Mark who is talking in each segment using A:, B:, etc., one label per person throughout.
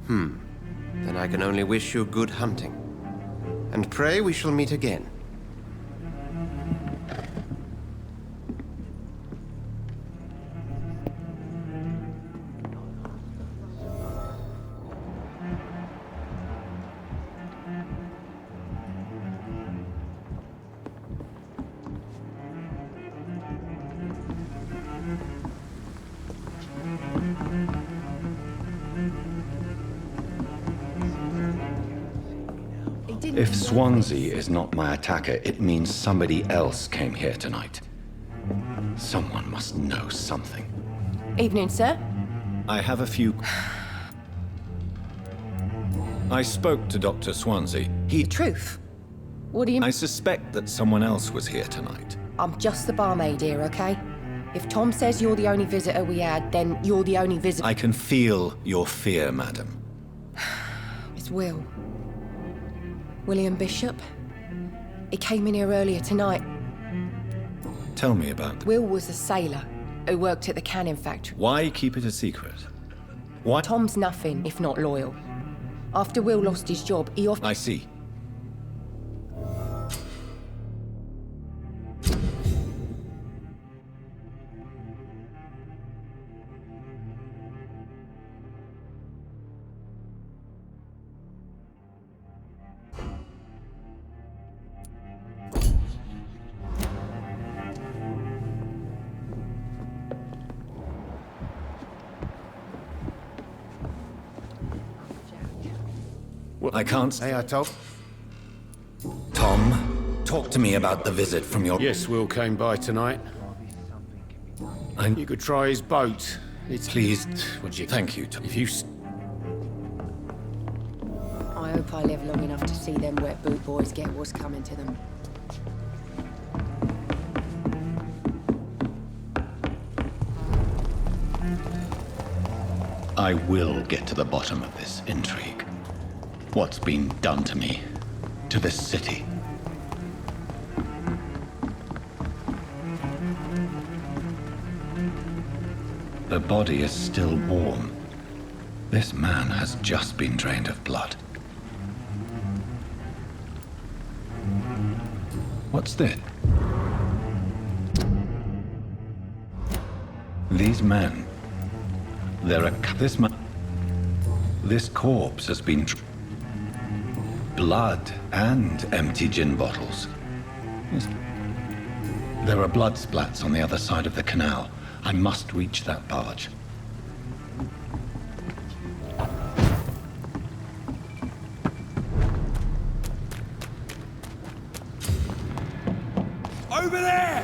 A: Then I can only wish you good hunting. And pray we shall meet again.
B: If Swansea is not my attacker, it means somebody else came here tonight. Someone must know something.
C: Evening, sir.
B: I have a few... I spoke to Dr. Swansea.
C: The truth? What do you mean?
B: I suspect that someone else was here tonight.
C: I'm just the barmaid here, okay? If Tom says you're the only visitor we had, then you're the only visitor.
B: I can feel your fear, madam.
C: It's Will. William Bishop. He came in here earlier tonight.
B: Tell me about
C: Will was a sailor who worked at the canning factory.
B: Why keep it a secret? Why?
C: Tom's nothing if not loyal. After Will lost his job, he offered...
B: I see. I can't...
D: Hey, I told...
B: Tom, talk to me about the visit from your...
D: Yes, Will came by tonight. You could try his boat. It's...
B: Please,
D: would you...
B: thank you, Tom.
D: If you...
C: I hope I live long enough to see them wet boot boys get what's coming to them.
B: I will get to the bottom of this intrigue. What's been done to me, to this city. The body is still warm. This man has just been drained of blood. What's this? These men. This corpse has been... blood and empty gin bottles. There are blood splats on the other side of the canal. I must reach that barge.
E: Over there!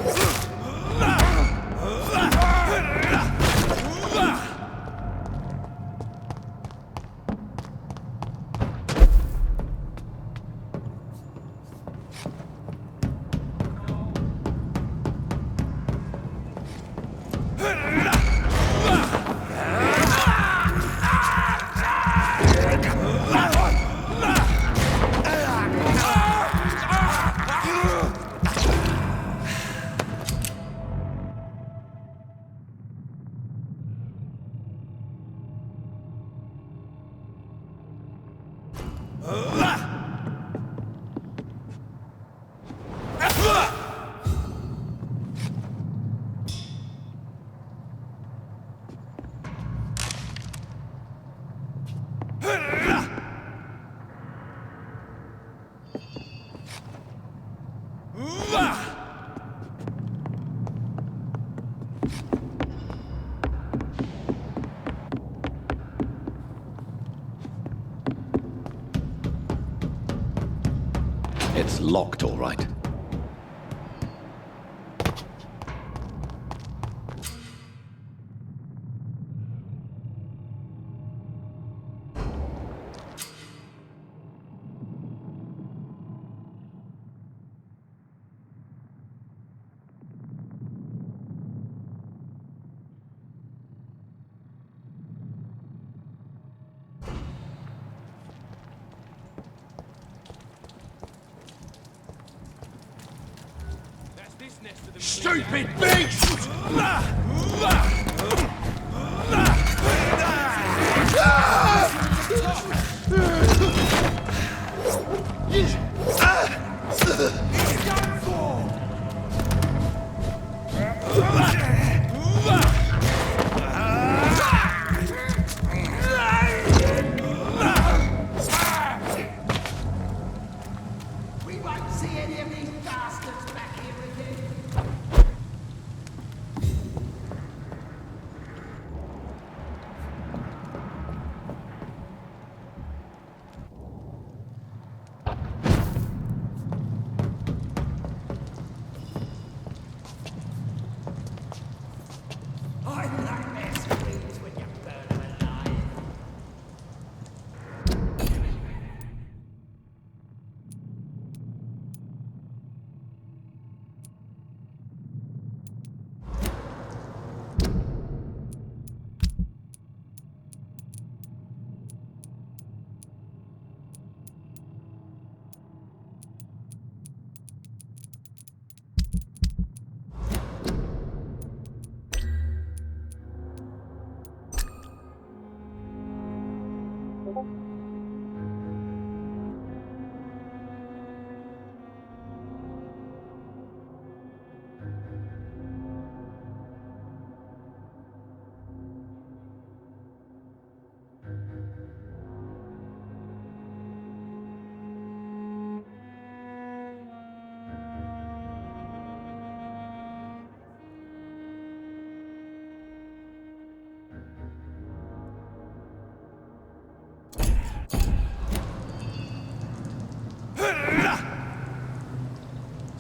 B: It's locked, all right.
E: Stupid beast!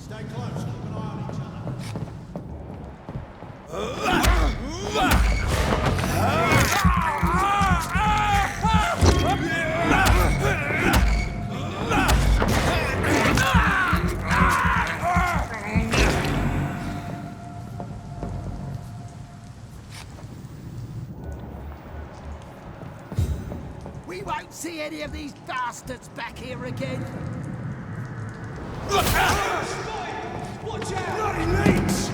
E: Stay close, keep an eye on each
F: We won't see any of these bastards back here again.
E: Watch out! Bloody leaks!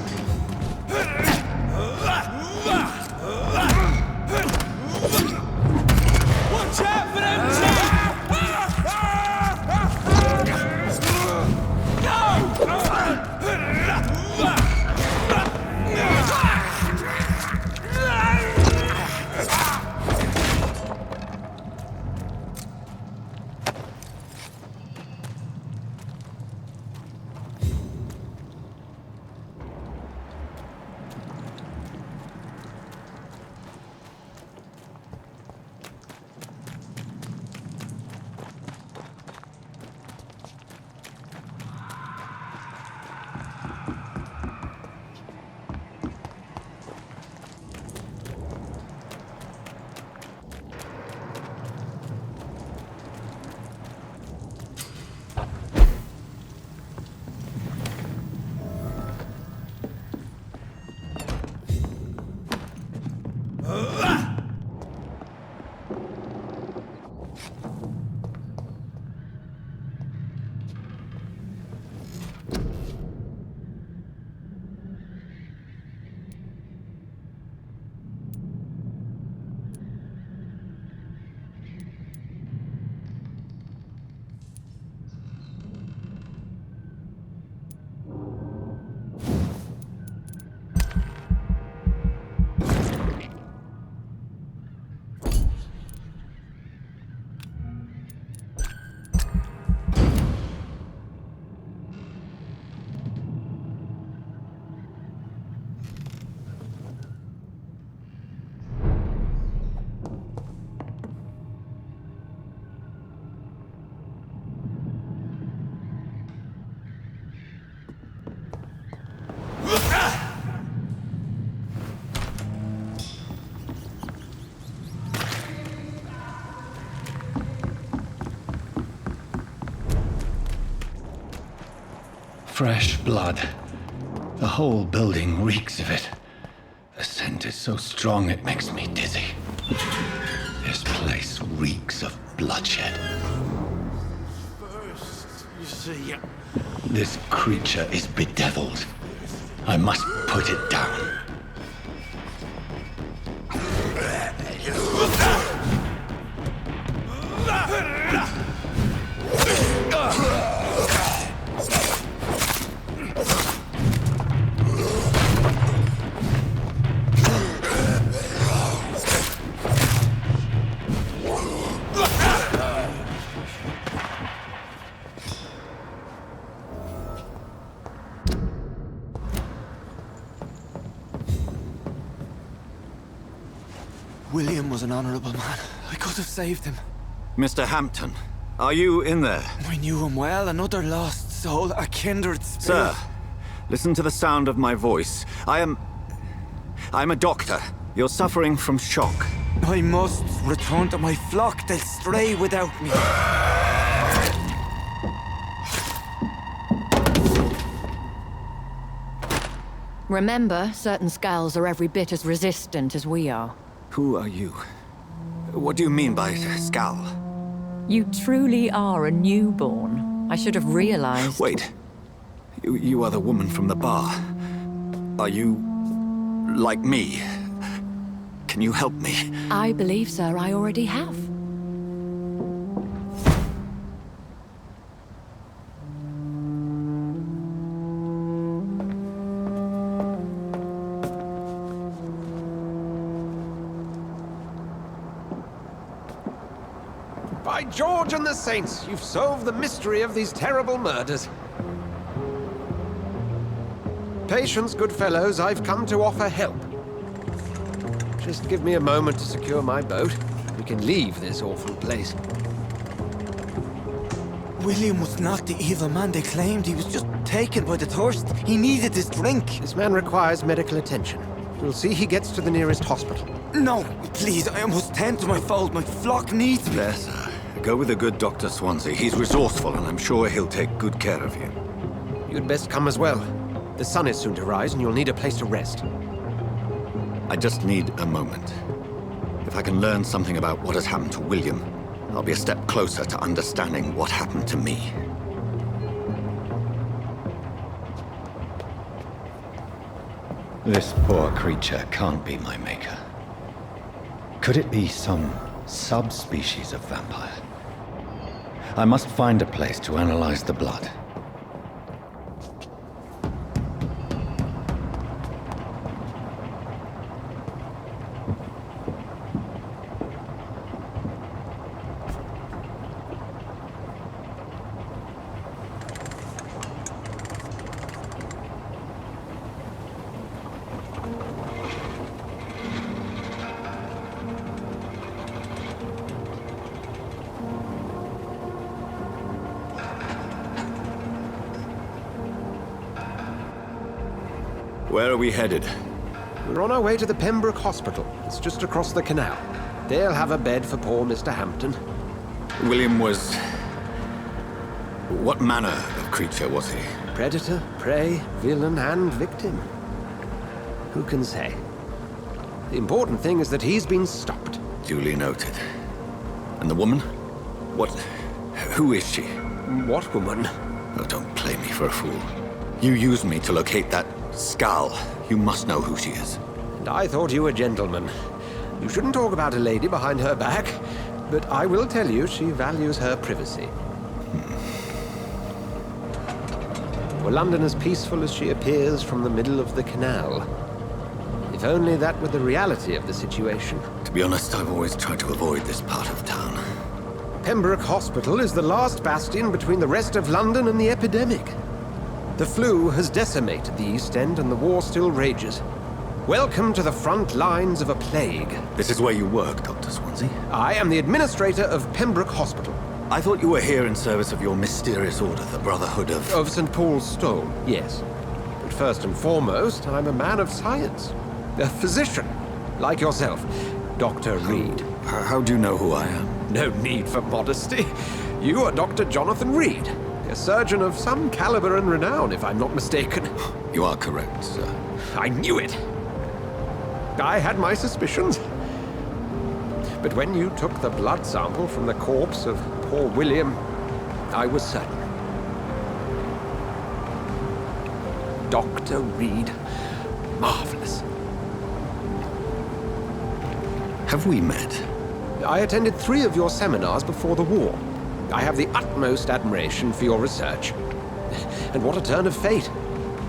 E: Watch out for them
B: Fresh blood. The whole building reeks of it. The scent is so strong it makes me dizzy. This place reeks of bloodshed.
E: first, you see.
B: This creature is bedeviled. I must put it down.
G: William was an honorable man. I could have saved him.
B: Mr. Hampton, are you in there?
G: I knew him well, another lost soul, a kindred spirit.
B: Sir, listen to the sound of my voice. I'm a doctor. You're suffering from shock.
G: I must return to my flock. They'll stray without me.
H: Remember, certain skulls are every bit as resistant as we are.
B: Who are you? What do you mean by Skal?
H: You truly are a newborn. I should have realized.
B: Wait. You are the woman from the bar. Are you like me? Can you help me?
H: I believe, sir, I already have.
A: By George and the Saints, you've solved the mystery of these terrible murders. Patience, good fellows, I've come to offer help. Just give me a moment to secure my boat. We can leave this awful place.
G: William was not the evil man they claimed. He was just taken by the thirst. He needed this drink.
A: This man requires medical attention. We'll see he gets to the nearest hospital.
G: No, please, I must tend to my fold. My flock needs me.
B: There, sir. Go with the good Dr. Swansea. He's resourceful, and I'm sure he'll take good care of you.
A: You'd best come as well. The sun is soon to rise, and you'll need a place to rest.
B: I just need a moment. If I can learn something about what has happened to William, I'll be a step closer to understanding what happened to me. This poor creature can't be my maker. Could it be some subspecies of vampire? I must find a place to analyze the blood. Where are we headed?
A: We're on our way to the Pembroke Hospital. It's just across the canal. They'll have a bed for poor Mr. Hampton.
B: William was... what manner of creature was he?
A: Predator, prey, villain, and victim. Who can say? The important thing is that he's been stopped.
B: Duly noted. And the woman? What... who is she?
A: What woman?
B: Oh, don't play me for a fool. You used me to locate that skull. You must know who she is.
A: And I thought you a gentleman. You shouldn't talk about a lady behind her back, but I will tell you she values her privacy. Were London as peaceful as she appears from the middle of the canal? If only that were the reality of the situation.
B: To be honest, I've always tried to avoid this part of town.
A: Pembroke Hospital is the last bastion between the rest of London and the epidemic. The flu has decimated the East End and the war still rages. Welcome to the front lines of a plague.
B: This is where you work, Dr. Swansea?
A: I am the administrator of Pembroke Hospital.
B: I thought you were here in service of your mysterious order, the Brotherhood of...
A: Of St. Paul's Stone, yes. But first and foremost, I'm a man of science. A physician, like yourself, Dr. Reed.
B: How do you know who I am?
A: No need for modesty. You are Dr. Jonathan Reed, a surgeon of some caliber and renown, if I'm not mistaken.
B: You are correct, sir.
A: I knew it. I had my suspicions. But when you took the blood sample from the corpse of poor William, I was certain. Dr. Reed. Marvelous.
B: Have we met?
A: I attended 3 of your seminars before the war. I have the utmost admiration for your research. And what a turn of fate.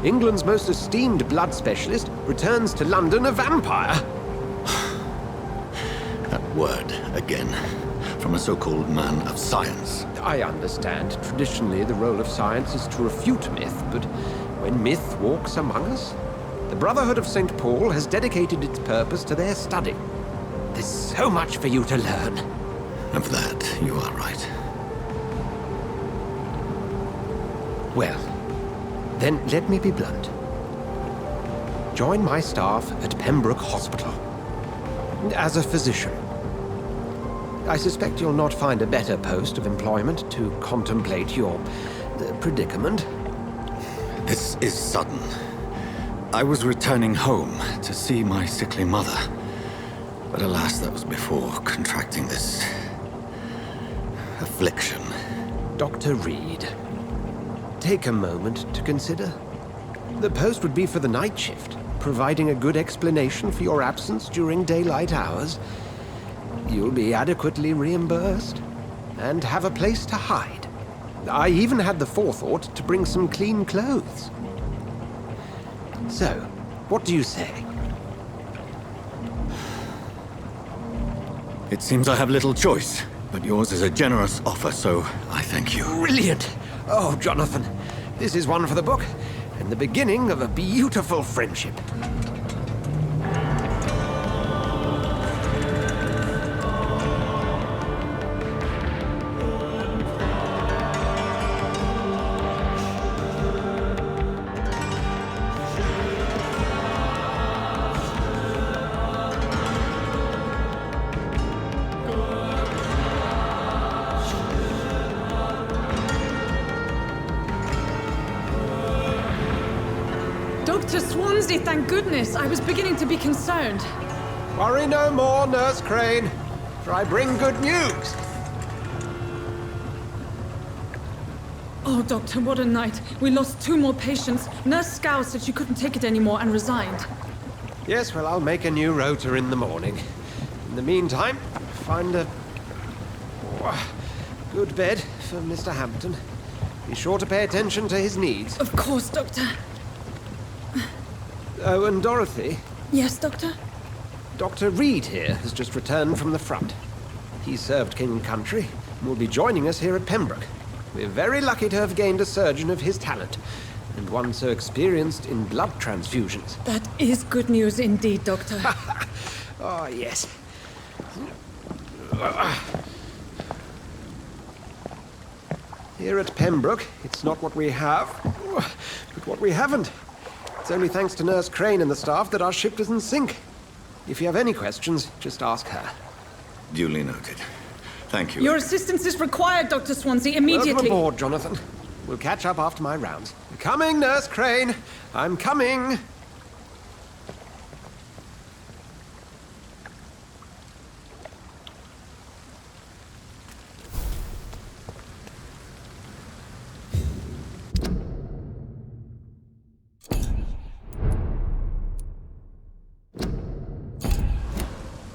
A: England's most esteemed blood specialist returns to London a vampire.
B: That word, again. From a so-called man of science.
A: I understand. Traditionally, the role of science is to refute myth, but when myth walks among us, the Brotherhood of St. Paul has dedicated its purpose to their study. There's so much for you to learn.
B: Of that, you are right.
A: Well, then let me be blunt. Join my staff at Pembroke Hospital. As a physician. I suspect you'll not find a better post of employment to contemplate your predicament.
B: This is sudden. I was returning home to see my sickly mother. But alas, that was before contracting this... affliction.
A: Dr. Reed, take a moment to consider. The post would be for the night shift, providing a good explanation for your absence during daylight hours. You'll be adequately reimbursed, and have a place to hide. I even had the forethought to bring some clean clothes. So, what do you say?
B: It seems I have little choice. But yours is a generous offer, so I thank you.
A: Brilliant! Oh, Jonathan, this is one for the book, and the beginning of a beautiful friendship.
I: Dr. Swansea, thank goodness. I was beginning to be concerned.
A: Worry no more, Nurse Crane, for I bring good news.
I: Oh, Doctor, what a night. We lost 2 more patients. Nurse Scow said she couldn't take it anymore and resigned.
A: Yes, well, I'll make a new rota in the morning. In the meantime, find a good bed for Mr. Hampton. Be sure to pay attention to his needs.
I: Of course, Doctor.
A: Oh, and Dorothy,
I: Yes, Doctor?
A: Dr. Reed here has just returned from the front. He served King and Country and will be joining us here at Pembroke. We're very lucky to have gained a surgeon of his talent, and one so experienced in blood transfusions.
I: That is good news indeed, Doctor.
A: Oh, yes. Here at Pembroke, it's not what we have, but what we haven't. It's only thanks to Nurse Crane and the staff that our ship doesn't sink. If you have any questions, just ask her.
B: Duly noted. Thank you.
I: Your assistance is required, Dr. Swansea, immediately.
A: Welcome aboard, Jonathan. We'll catch up after my rounds. Coming, Nurse Crane. I'm coming.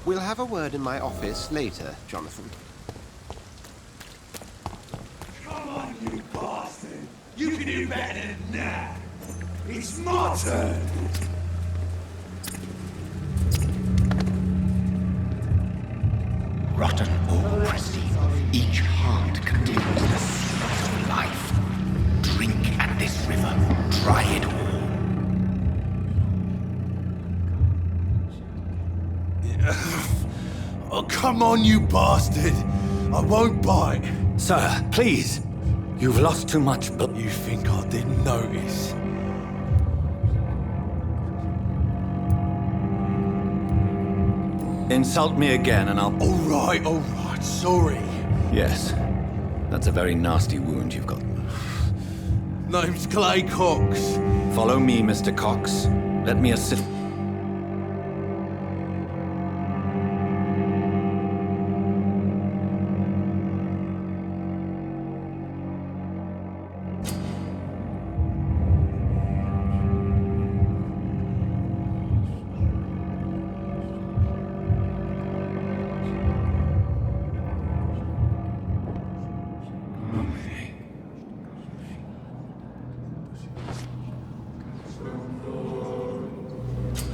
A: We'll have a word in my office later, Jonathan.
E: Come on, you bastard! You can do better than that! It's my turn!
B: Rotten or pristine, each heart contains the seeds of life. Drink at this river, try it all.
E: Oh, come on, you bastard! I won't bite!
G: Sir, please. You've lost too much blood.
E: You think I didn't notice?
G: Insult me again and I'll...
E: Alright, sorry.
G: Yes. That's a very nasty wound you've got.
E: Name's Clay Cox.
G: Follow me, Mr. Cox. Let me assist...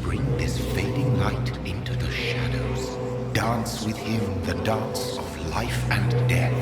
B: Bring this fading light into the shadows. Dance with him the dance of life and death.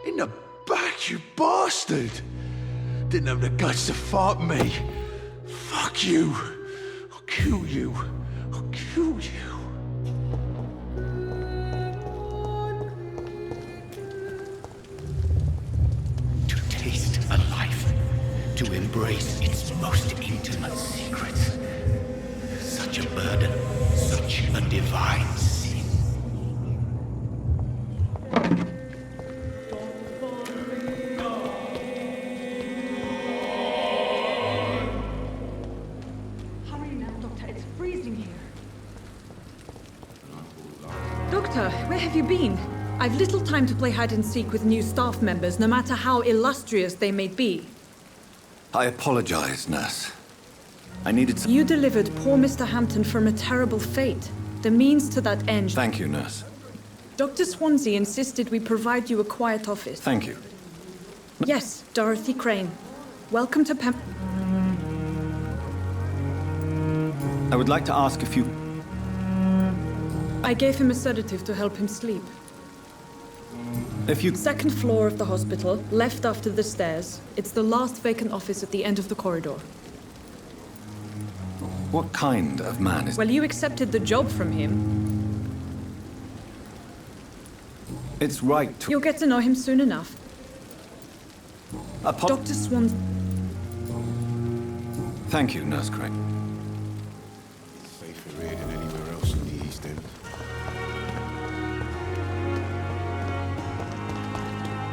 E: In the back, you bastard! Didn't have the guts to fight me. Fuck you. I'll kill you. I'll kill you.
B: To taste a life, to embrace its most intimate secrets. Such a burden, such a divine sin.
J: Hurry now, Doctor. It's freezing here.
I: Doctor, where have you been? I've little time to play hide and seek with new staff members, no matter how illustrious they may be.
B: I apologize, nurse. I needed some...
I: You delivered poor Mr. Hampton from a terrible fate. The means to that end...
B: Thank you, nurse.
I: Dr. Swansea insisted we provide you a quiet office.
B: Thank you.
I: Yes, Dorothy Crane. Welcome to
B: I would like to ask a few...
I: I gave him a sedative to help him sleep.
B: If you...
I: Second floor of the hospital, left after the stairs. It's the last vacant office at the end of the corridor.
B: What kind of man is...
I: Well, you accepted the job from him.
B: It's right to...
I: You'll get to know him soon enough. Dr. Swan...
B: Thank you, Nurse Crane.
E: Safer here than anywhere else in the East End.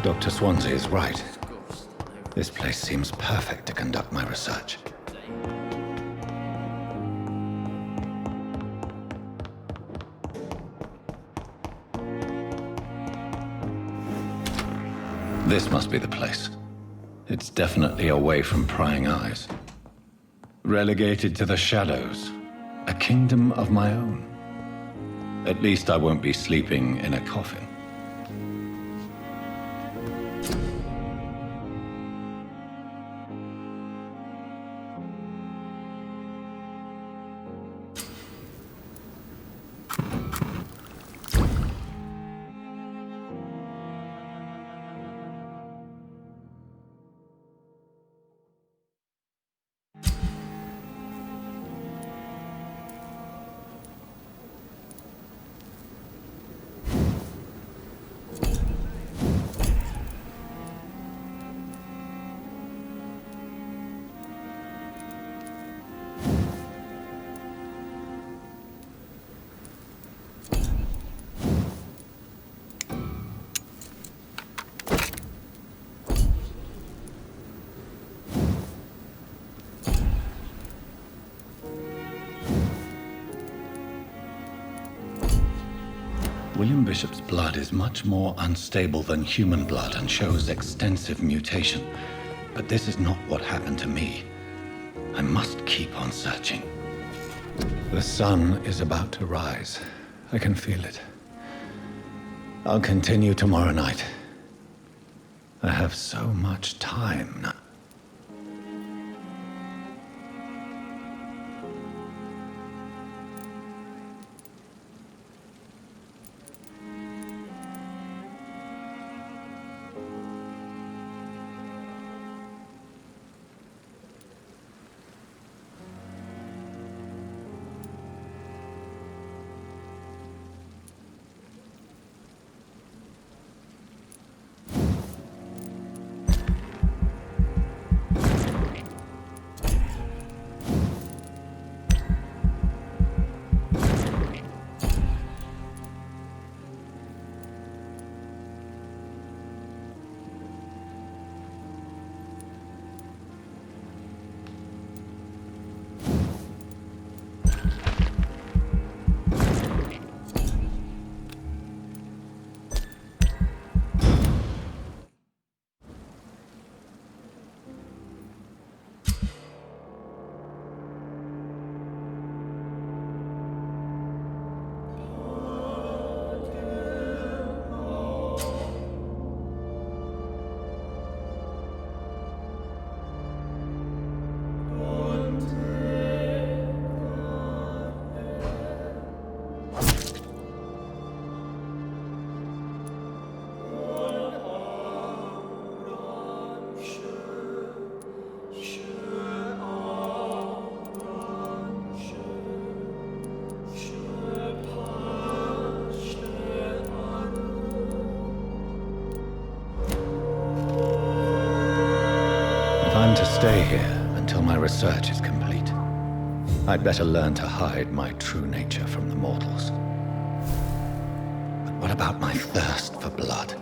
B: Dr. Swansea is right. This place seems perfect to conduct my research. This must be the place. It's definitely away from prying eyes. Relegated to the shadows. A kingdom of my own. At least I won't be sleeping in a coffin. William Bishop's blood is much more unstable than human blood and shows extensive mutation. But this is not what happened to me. I must keep on searching. The sun is about to rise. I can feel it. I'll continue tomorrow night. I have so much time now. To stay here until my research is complete. I'd better learn to hide my true nature from the mortals. But what about my thirst for blood?